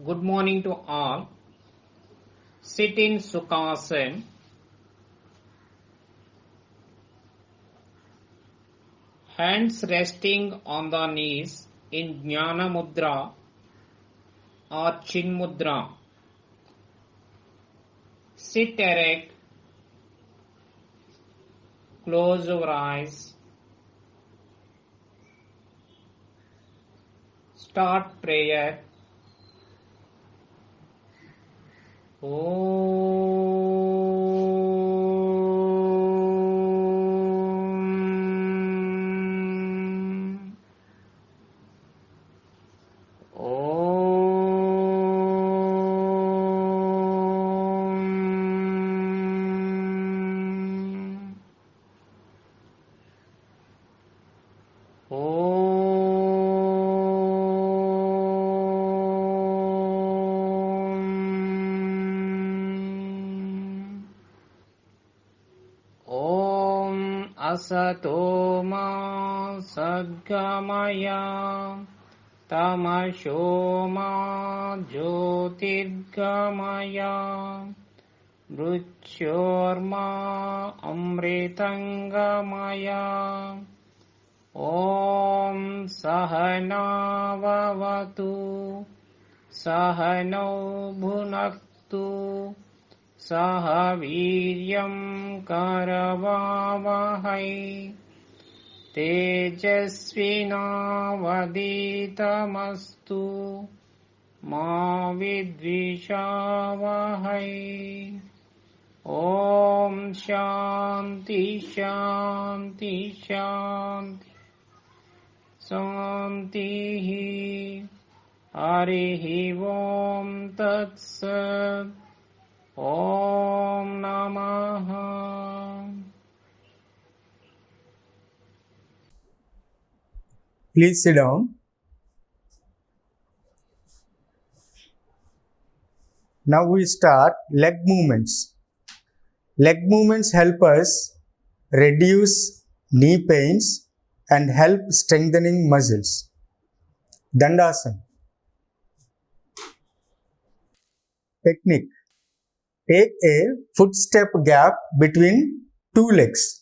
Good morning to all. Sit in Sukhasana. Hands resting on the knees in Jnana Mudra or Chin Mudra. Sit erect. Close your eyes. Start prayer. Asato ma sadgamaya tamasho ma jyotirgamaya mruchyorma amritangamaya Om Sahana Vavatu Sahano Bhunaktu Sahaviryam Karavavahai Tejasvinavaditamastu Ma Vidvishavahai Om Shanti Shanti Shanti Santihi Harihi Om Tat Sat Om Namaha. Please sit down. Now we start leg movements. Leg movements help us reduce knee pains and help strengthening muscles. Dandasana. Technique. Take a footstep gap between two legs.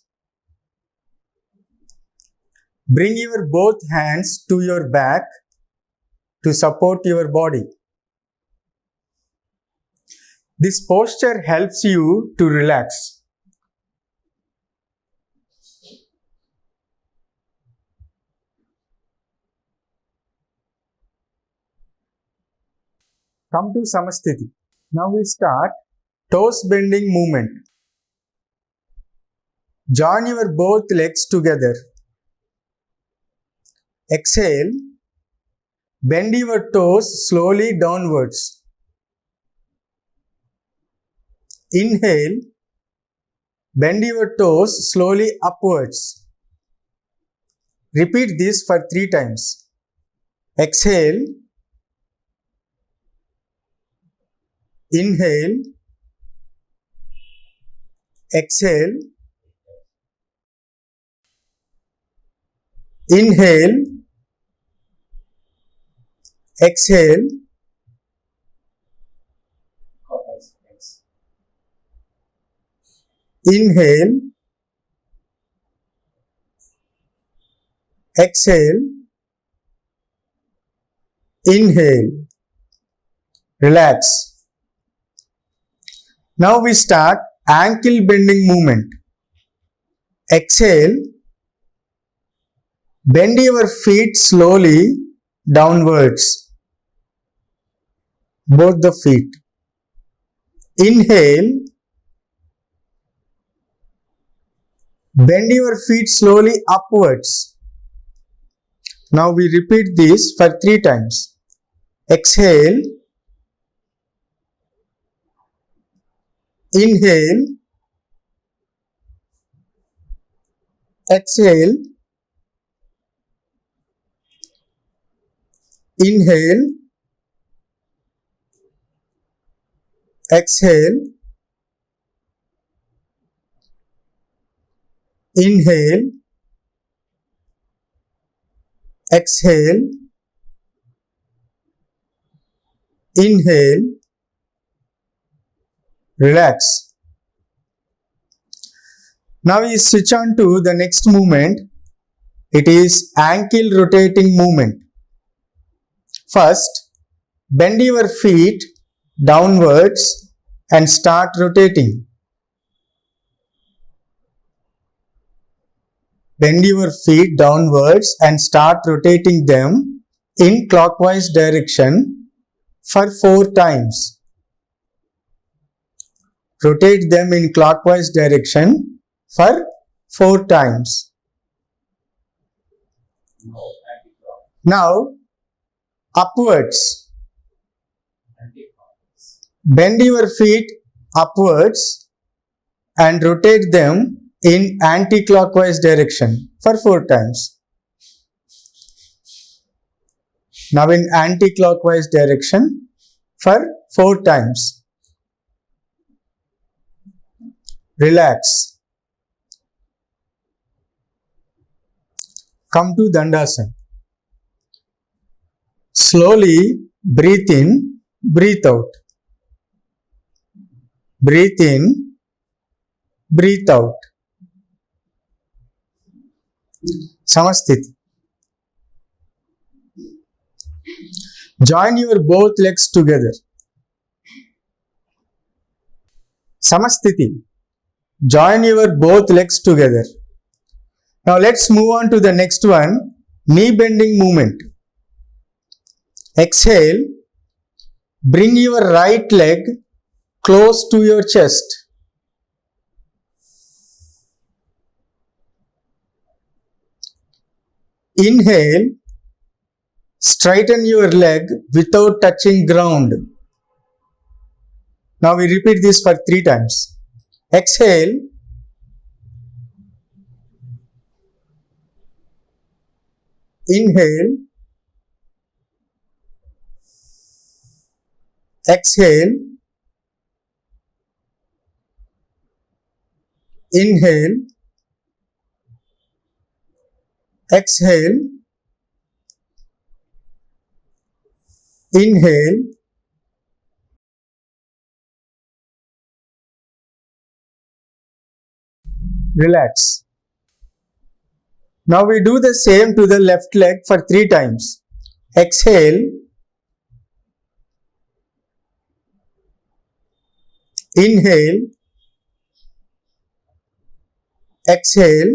Bring your both hands to your back to support your body. This posture helps you to relax. Come to Samasthiti. Now we start toes bending movement. Join your both legs together. Exhale. Bend your toes slowly downwards. Inhale. Bend your toes slowly upwards. Repeat this for 3 times. Exhale. Inhale. Exhale. Inhale. Exhale. Inhale. Exhale. Inhale. Relax. Now we start ankle bending movement. Exhale. Bend your feet slowly downwards. Both the feet. Inhale. Bend your feet slowly upwards. Now we repeat this for 3 times. Exhale. Inhale. Exhale. Inhale. Exhale. Inhale. Exhale. Inhale, relax. Now we switch on to the next movement. It is ankle rotating movement. First, bend your feet downwards and start rotating. Bend your feet downwards and start rotating them in clockwise direction for 4 times. Rotate them in clockwise direction for 4 times. Now, upwards. Bend your feet upwards and rotate them in anti-clockwise direction for 4 times. Now in anti-clockwise direction for 4 times. Relax. Come to Dandasana. Slowly breathe in, breathe out. Breathe in, breathe out. Samasthiti. Join your both legs together. Samasthiti. Join your both legs together. Now let's move on to the next one, knee bending movement. Exhale. Bring your right leg close to your chest. Inhale, straighten your leg without touching ground. Now we repeat this for 3 times. Exhale, inhale, exhale, inhale, exhale, inhale, relax. Now we do the same to the left leg for 3 times. Exhale, inhale, exhale,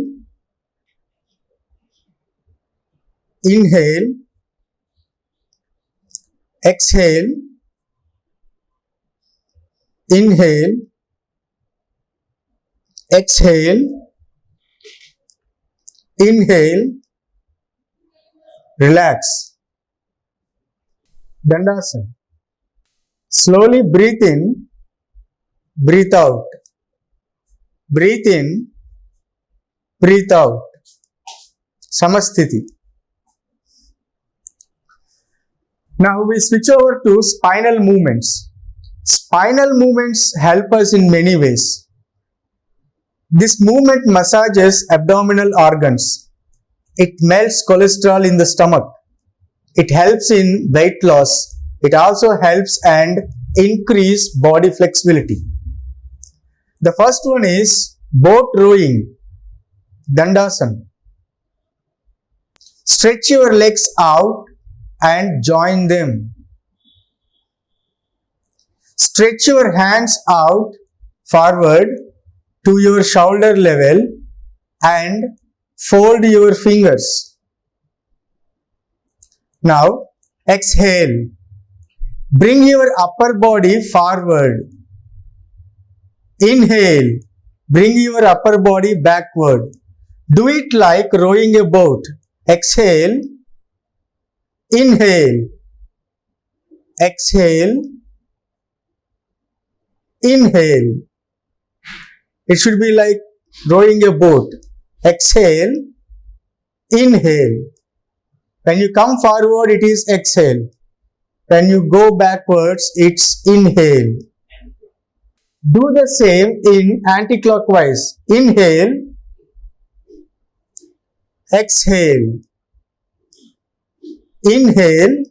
inhale, exhale, inhale, exhale, inhale, relax. Dandasana. Slowly breathe in, breathe out. Breathe in, breathe out. Samasthiti. Now we switch over to spinal movements. Spinal movements help us in many ways. This movement massages abdominal organs. It melts cholesterol in the stomach. It helps in weight loss. It also helps and increase body flexibility. The first one is boat rowing, Dandasana. Stretch your legs out and join them. Stretch your hands out forward to your shoulder level and fold your fingers. Now exhale. Bring your upper body forward. Inhale. Bring your upper body backward. Do it like rowing a boat. Exhale. Inhale. Exhale. Inhale. It should be like rowing a boat. Exhale. Inhale. When you come forward, it is exhale. When you go backwards, it's inhale. Do the same in anti-clockwise. Inhale. Exhale. Inhale.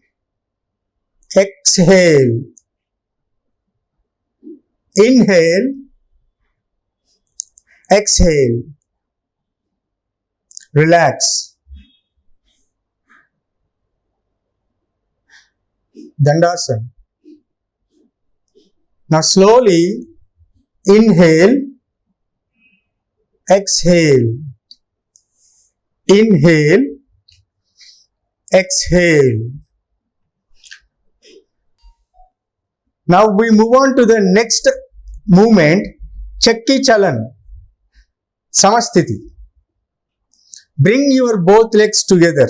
exhale, inhale, exhale, relax. Dandasana. Now slowly inhale, exhale, inhale, exhale. Now we move on to the next movement, Chakki Chalan, Samasthiti. Bring your both legs together.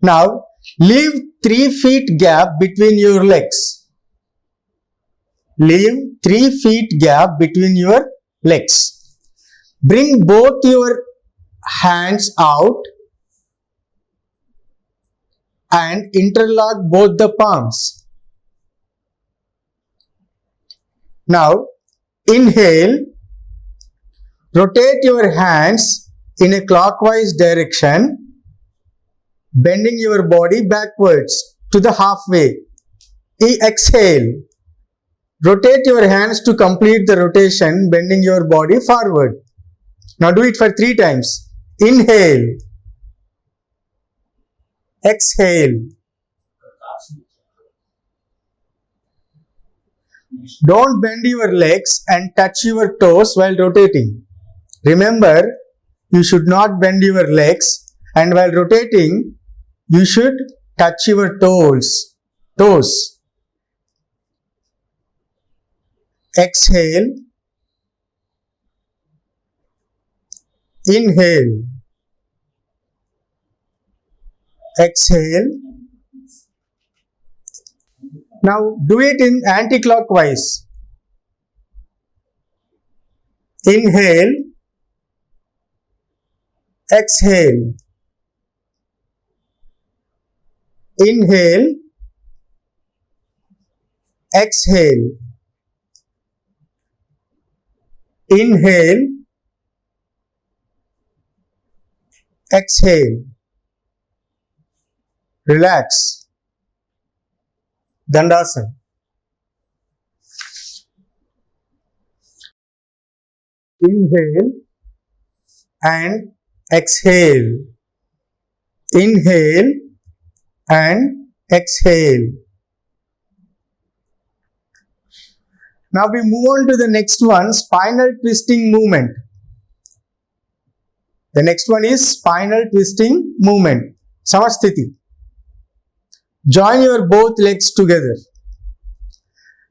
Now leave 3 feet gap between your legs. Leave 3 feet gap between your legs. Bring both your hands out and interlock both the palms. Now inhale, rotate your hands in a clockwise direction, bending your body backwards to the halfway. Exhale, rotate your hands to complete the rotation, bending your body forward. Now do it for 3 times. Inhale, exhale. Don't bend your legs and touch your toes while rotating. Remember, you should not bend your legs, and while rotating, you should touch your toes. Exhale, inhale, exhale. Now do it in anti-clockwise. Inhale, exhale, inhale, exhale, inhale, exhale. Relax. Dandasana. Inhale and exhale. Inhale and exhale. Now we move on to the next one, spinal twisting movement. The next one is spinal twisting movement, Samasthiti. Join your both legs together.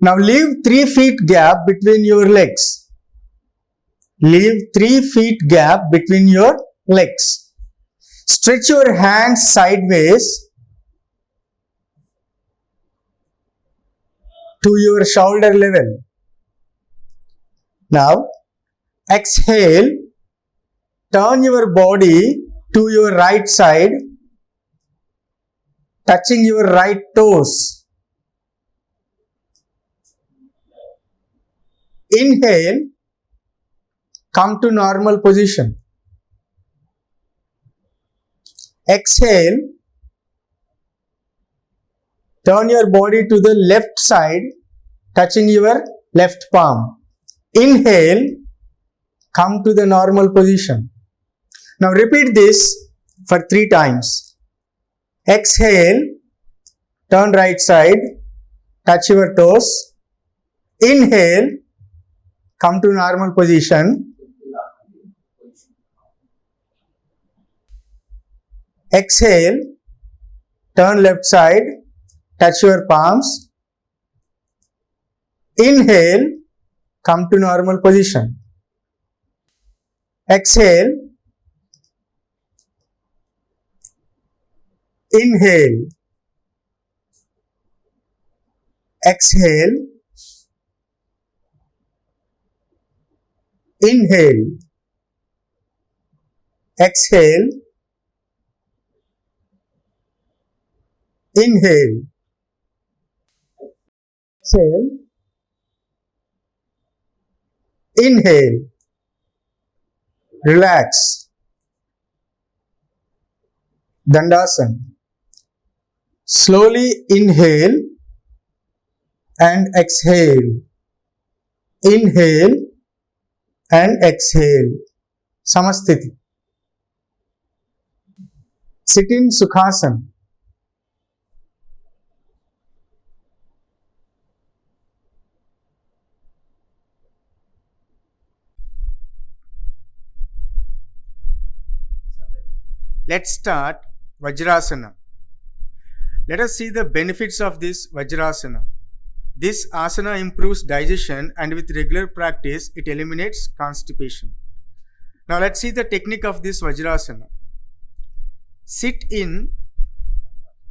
Now leave 3 feet gap between your legs. Leave 3 feet gap between your legs. Stretch your hands sideways to your shoulder level. Now exhale, turn your body to your right side, touching your right toes. Inhale, come to normal position. Exhale, turn your body to the left side, touching your left palm. Inhale, come to the normal position. Now repeat this for 3 times. Exhale, turn right side, touch your toes. Inhale, come to normal position. Exhale, turn left side, touch your palms. Inhale, come to normal position. Exhale, inhale, exhale, inhale, exhale, inhale, exhale, inhale. Relax. Dandasana. Slowly inhale and exhale. Inhale and exhale. Samasthiti. Sit in Sukhasana. Let's start Vajrasana. Let us see the benefits of this Vajrasana. This asana improves digestion, and with regular practice, it eliminates constipation. Now let's see the technique of this Vajrasana. Sit in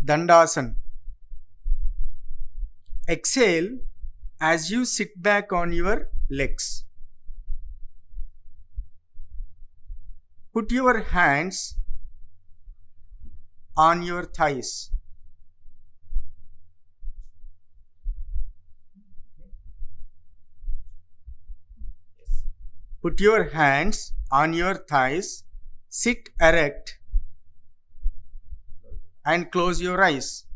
Dandasana. Exhale as you sit back on your legs. Put your hands on your thighs. Put your hands on your thighs, sit erect and close your eyes.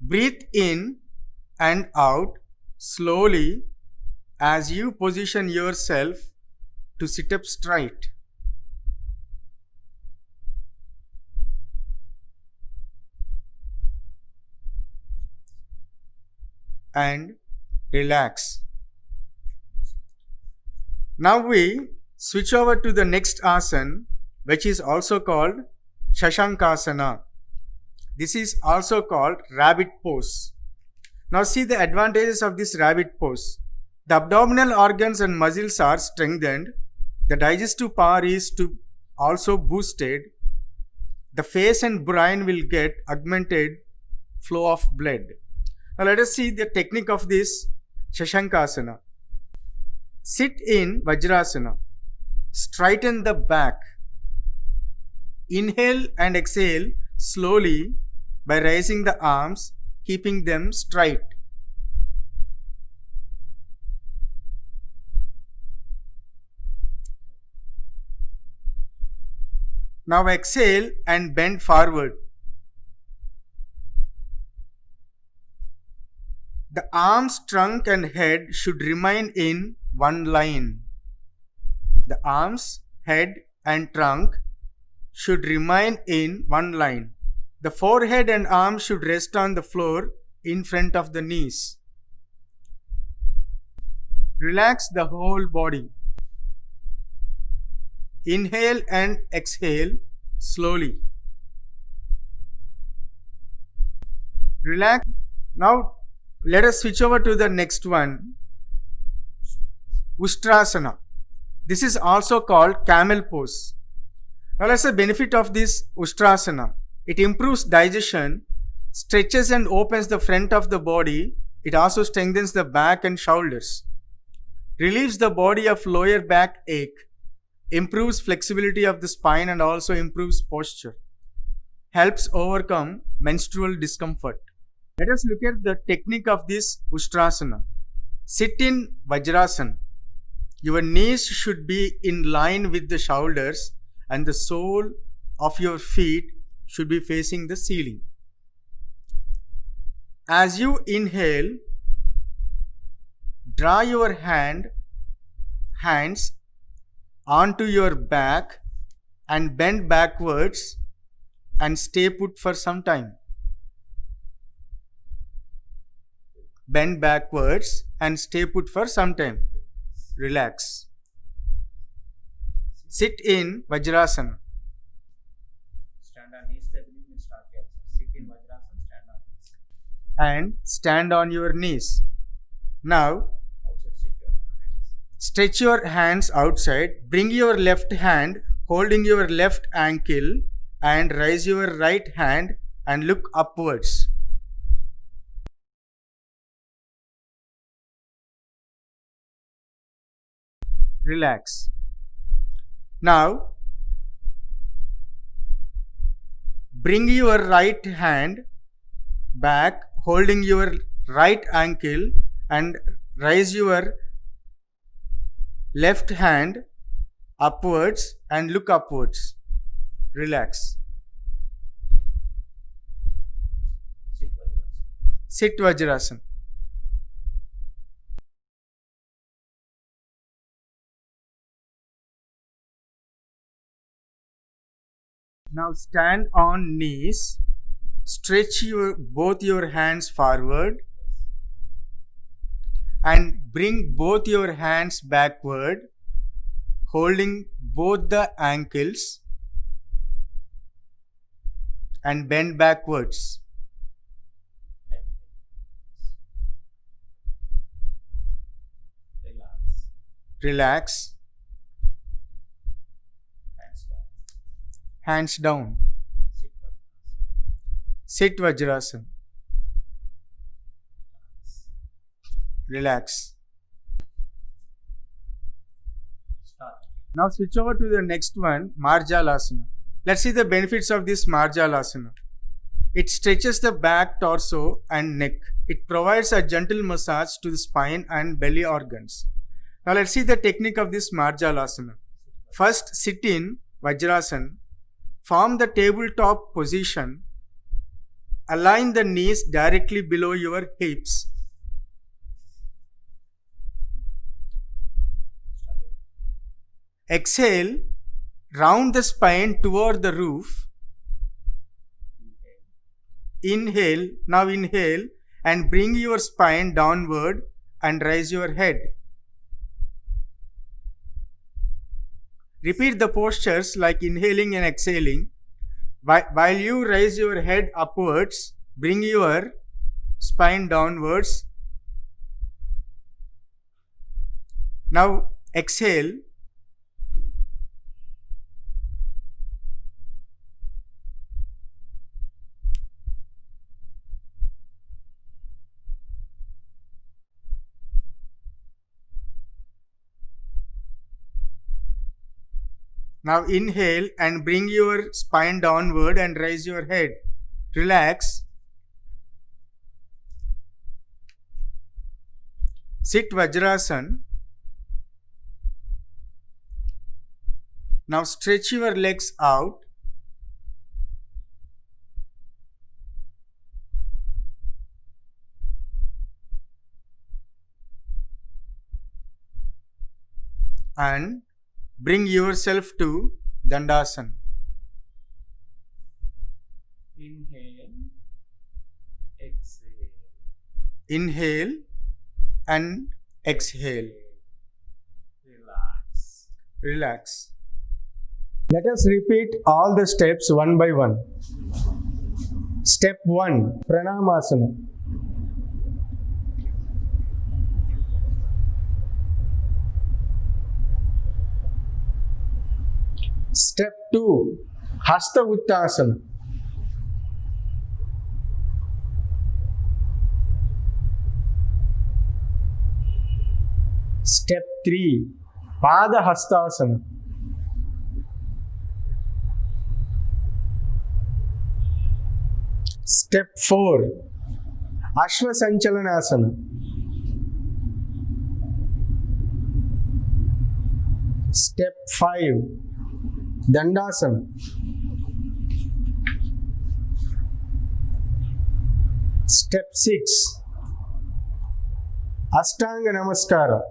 Breathe in and out slowly as you position yourself to sit up straight. And relax. Now we switch over to the next asana, which is also called Shashankasana. This is also called rabbit pose. Now see the advantages of this rabbit pose. The abdominal organs and muscles are strengthened. The digestive power is also boosted. The face and brain will get augmented flow of blood. Now let us see the technique of this Shashankasana. Sit in Vajrasana. Straighten the back. Inhale and exhale slowly by raising the arms, keeping them straight. Now exhale and bend forward. The arms, trunk and head should remain in one line. The arms, head and trunk should remain in one line. The forehead and arms should rest on the floor in front of the knees. Relax the whole body. Inhale and exhale slowly. Relax. Now let us switch over to the next one, Ustrasana. This is also called camel pose. Now let's see the benefit of this Ustrasana. It improves digestion, stretches and opens the front of the body. It also strengthens the back and shoulders, relieves the body of lower back ache, improves flexibility of the spine and also improves posture, helps overcome menstrual discomfort. Let us look at the technique of this Ustrasana. Sit in Vajrasana. Your knees should be in line with the shoulders and the sole of your feet should be facing the ceiling. As you inhale, draw your hands onto your back and bend backwards and stay put for some time. Bend backwards and stay put for some time. Relax. Sit in Vajrasana. Stand on knees, the breathing will start here. Sit in Vajrasana, stand on knees. And stand on your knees. Now, stretch your hands outside. Bring your left hand holding your left ankle and raise your right hand and look upwards. Relax. Now, bring your right hand back holding your right ankle and raise your left hand upwards and look upwards. Relax. Sit Vajrasana. Now stand on knees. Stretch both your hands forward and bring both your hands backward, holding both the ankles and bend backwards. Relax. Hands down. Sit Vajrasana. Relax. Start. Now switch over to the next one, Marjalasana. Let's see the benefits of this Marjalasana. It stretches the back, torso and neck. It provides a gentle massage to the spine and belly organs. Now let's see the technique of this Marjalasana. First, sit in Vajrasana. Form the tabletop position. Align the knees directly below your hips. Exhale, round the spine toward the roof. Inhale, now inhale and bring your spine downward and raise your head. Repeat the postures like inhaling and exhaling. While you raise your head upwards, bring your spine downwards. Now exhale. Now inhale and bring your spine downward and raise your head. Relax. Sit Vajrasana. Now stretch your legs out. And bring yourself to Dandasana. Inhale, exhale. Inhale and exhale. Relax. Relax. Let us repeat all the steps one by one. Step 1, Pranamasana. Step 2, Hasta Uttasana. Step 3, Pada Hastasana. Step 4, Ashvasanchalanasana. Step 5, Dandasana. Step 6, Ashtanga Namaskara.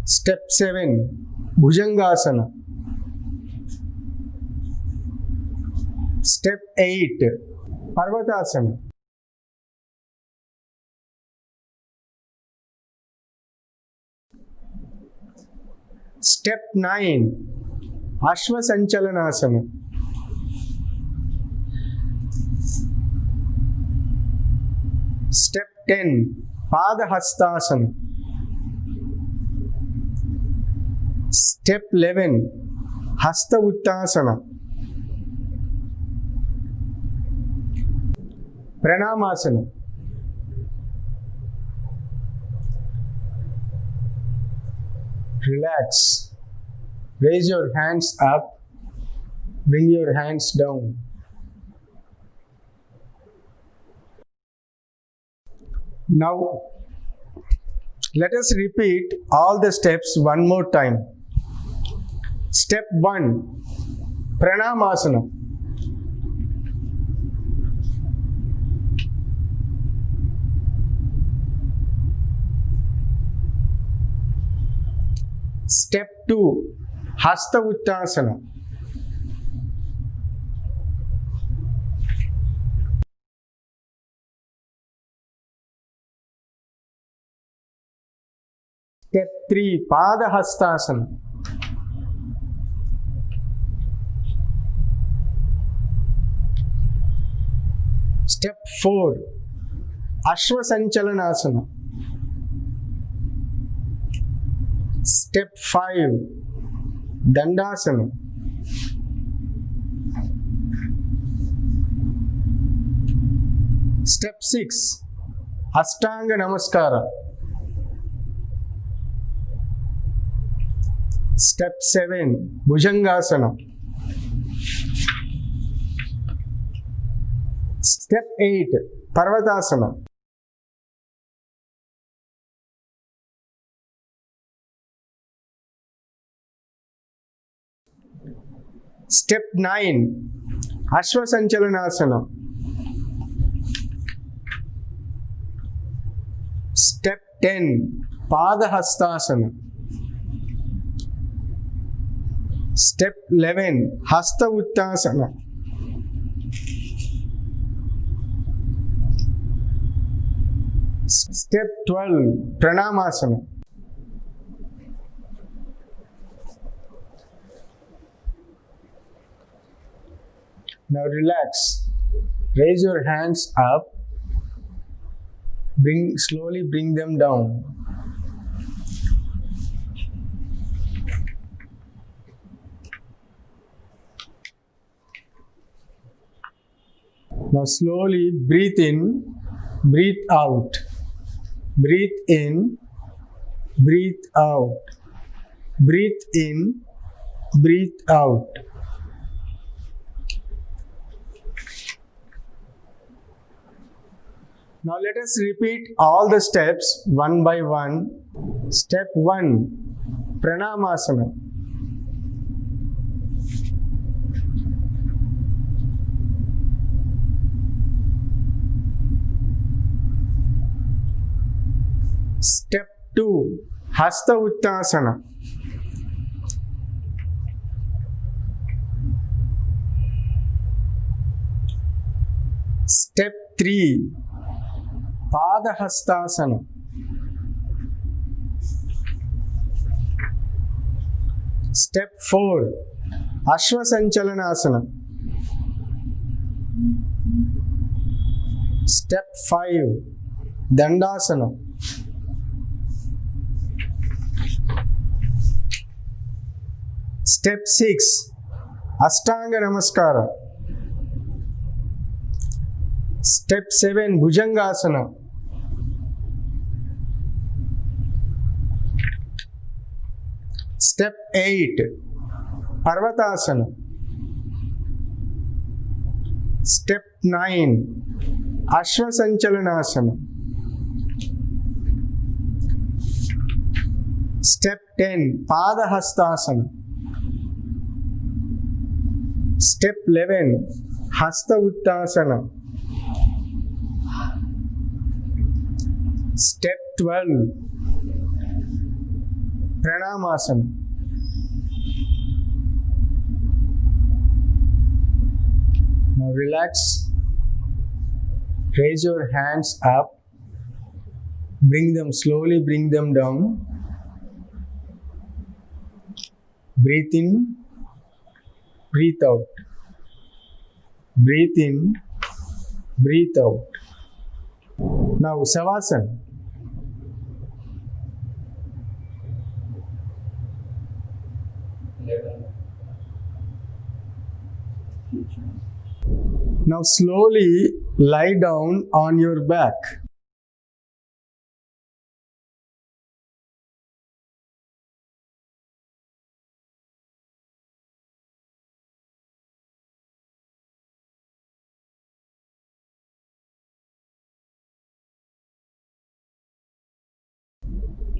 Step 7, Bhujangasana. Step 8, Parvatasana. Step 9, Ashvasanchalanasana. Step 10, Padahastasana. Step 11, Hasta Uttasana. Pranamasana. Relax. Raise your hands up. Bring your hands down. Now, let us repeat all the steps one more time. Step 1, Pranamasana. Step 2, Hasta Uttasana. Step 3, Pada Hastasana. Step 4, Ashwasanchalanasana. Step 5, Dandasana. Step 6, Ashtanga Namaskara. Step 7, Bhujangasana. Step 8, Parvatasana. Step 9, Ashwasanchalanasana. Step 10, Padahastasana. Step 11, Hasta Uttasana. Step 12, Pranamasana. Now relax. Raise your hands up. Slowly bring them down. Now slowly breathe in, breathe out. Breathe in, breathe out. Breathe in, breathe out. Now let us repeat all the steps one by one. Step 1, Pranamasana. Step 2, Hasta Uttasana. Step 3, Padahastasana. Step 4, Ashwasanchalanasana. Step 5, Dandasana. Step 6, Ashtanga Namaskara. Step 7, Bhujangasana. Step 8, Parvatasana. Step 9, Ashwasanchalanasana. Step 10, Padahastasana. Step 11, Hasta Uttasana. Step 12, Pranamasana. Now relax. Raise your hands up. Slowly bring them down. Breathe in, breathe out. Breathe in, breathe out. Now Savasana. Now slowly lie down on your back.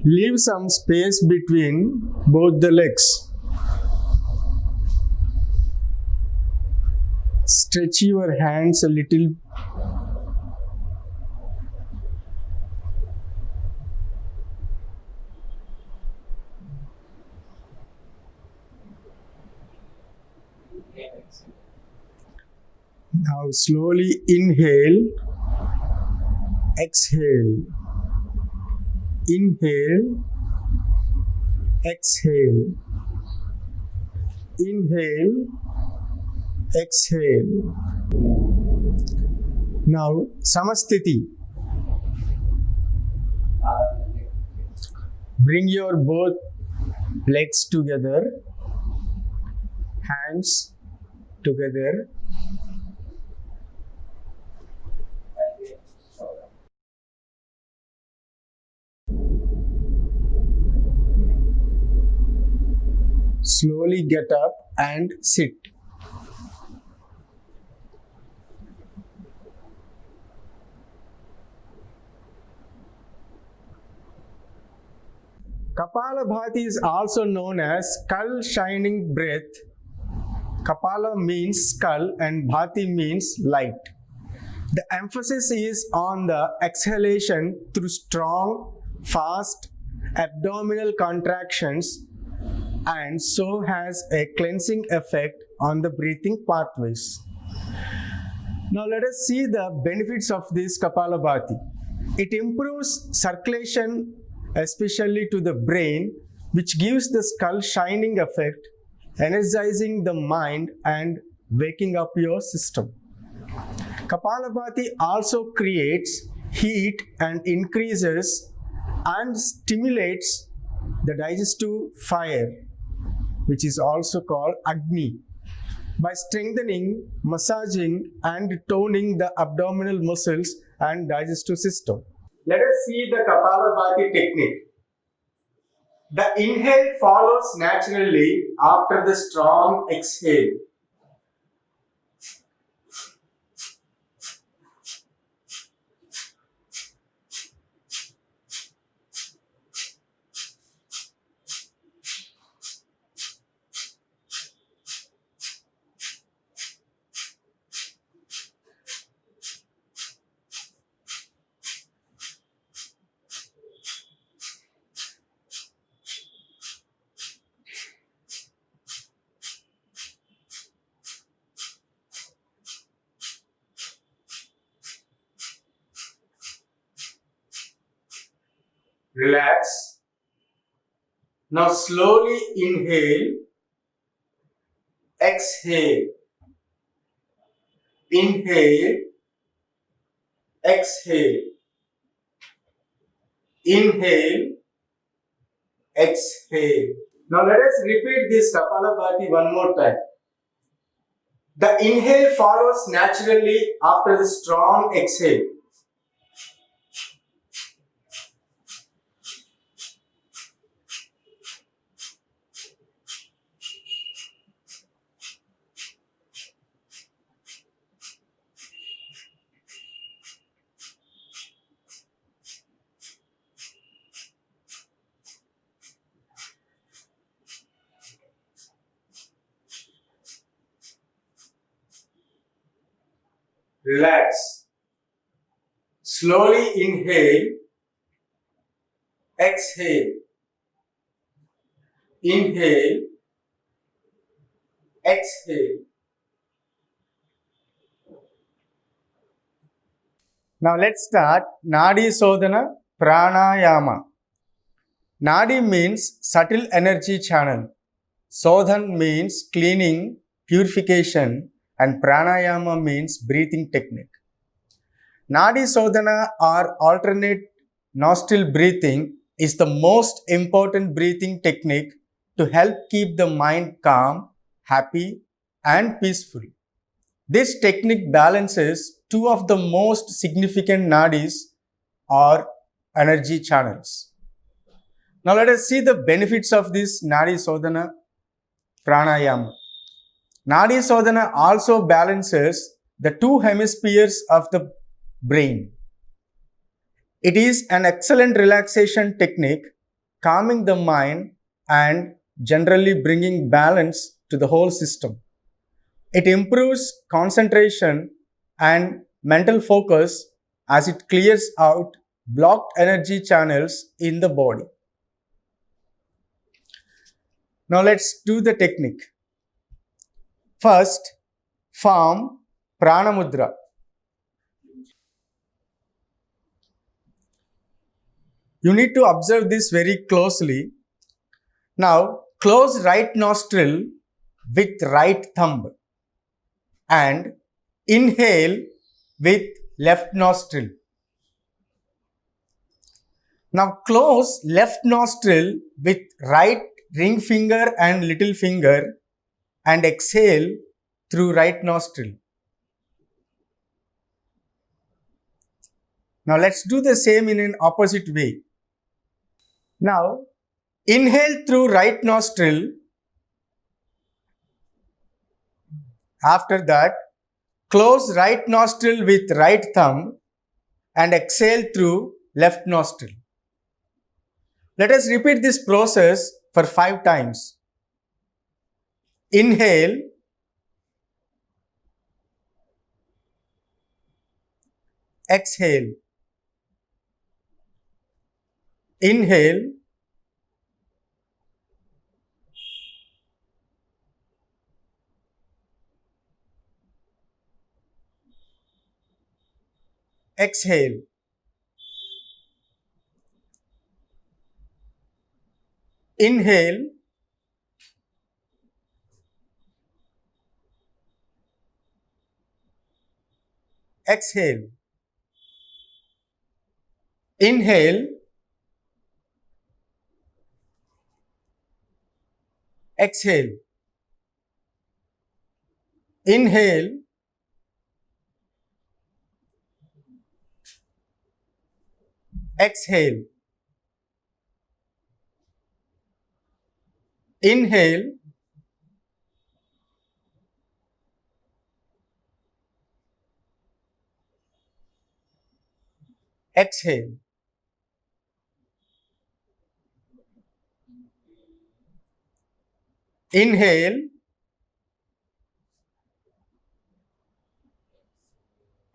Leave some space between both the legs. Stretch your hands a little. Now slowly inhale, exhale, inhale, exhale, inhale, exhale. Now Samasthiti. Bring your both legs together, hands together. Slowly get up and sit. Kapalabhati is also known as skull shining breath. Kapala means skull and Bhati means light. The emphasis is on the exhalation through strong, fast abdominal contractions and so has a cleansing effect on the breathing pathways. Now let us see the benefits of this Kapalabhati. It improves circulation, especially to the brain, which gives the skull shining effect, energizing the mind and waking up your system. Kapalabhati also creates heat and increases and stimulates the digestive fire, which is also called Agni, by strengthening, massaging and toning the abdominal muscles and digestive system. Let us see the Kapalabhati technique. The inhale follows naturally after the strong exhale. Relax. Now slowly inhale, exhale, inhale, exhale, inhale, exhale. Now let us repeat this Kapalabhati one more time. The inhale follows naturally after the strong exhale. Relax. Slowly inhale, exhale, inhale, exhale. Now let's start Nadi Sodhana Pranayama. Nadi means subtle energy channel. Sodhan means cleaning, purification, and Pranayama means breathing technique. Nadi Sodhana or alternate nostril breathing is the most important breathing technique to help keep the mind calm, happy, and peaceful. This technique balances two of the most significant nadis or energy channels. Now let us see the benefits of this Nadi Sodhana Pranayama. Nadi Sodhana also balances the two hemispheres of the brain. It is an excellent relaxation technique, calming the mind and generally bringing balance to the whole system. It improves concentration and mental focus as it clears out blocked energy channels in the body. Now let's do the technique. First, form Prana Mudra. You need to observe this very closely. Now, close right nostril with right thumb and inhale with left nostril. Now, close left nostril with right ring finger and little finger and exhale through right nostril. Now, let's do the same in an opposite way. Now, inhale through right nostril. After that, close right nostril with right thumb and exhale through left nostril. Let us repeat this process for 5 times. Inhale, exhale, inhale, exhale. Inhale, exhale. Inhale, exhale. Inhale, exhale. Inhale, exhale. Inhale,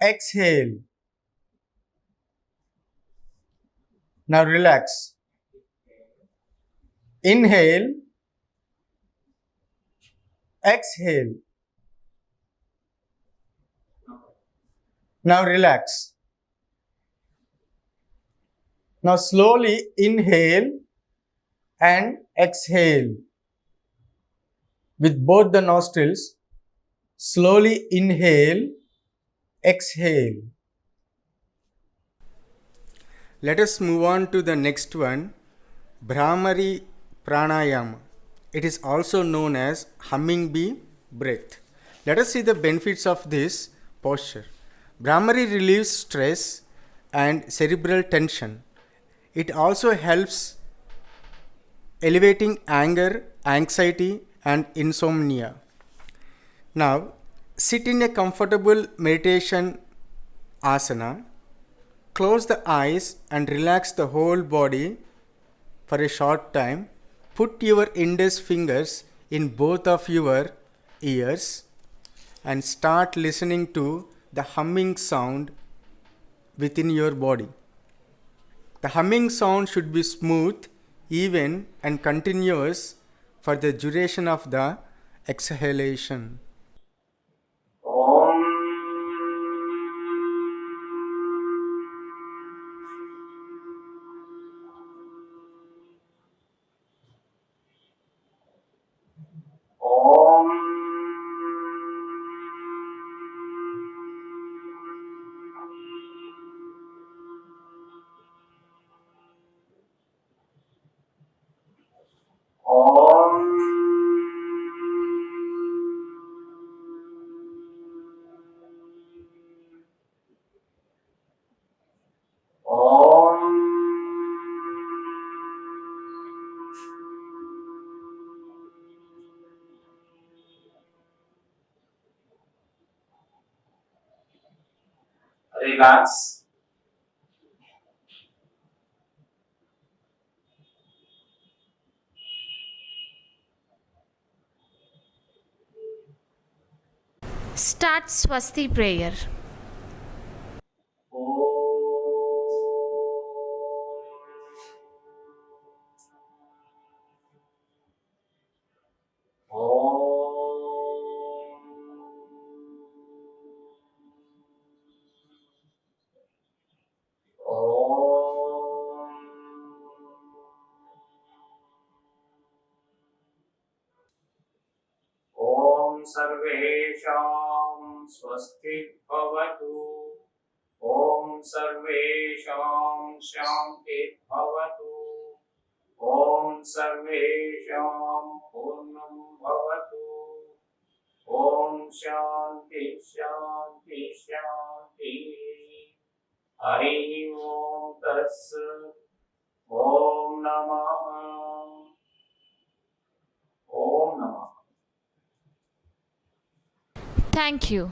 exhale. Now relax. Inhale, exhale. Now relax. Now slowly inhale and exhale with both the nostrils. Slowly inhale, exhale. Let us move on to the next one, Bhramari Pranayama. It is also known as humming bee breath. Let us see the benefits of this posture. Bhramari relieves stress and cerebral tension. It also helps elevating anger, anxiety, and insomnia. Now, sit in a comfortable meditation asana. Close the eyes and relax the whole body for a short time. Put your index fingers in both of your ears and start listening to the humming sound within your body. The humming sound should be smooth, even, and continuous for the duration of the exhalation. Relax. Start Swasti prayer. सर्वेषां स्वस्ति भवतु। ॐ सर्वेषां शान्ति भवतु। ॐ सर्वेषां पूर्णं भवतु। ॐ शान्ति शान्ति शान्ति। हरि ओम तत्सत्। ओम नमः। ओम नमः। Thank you.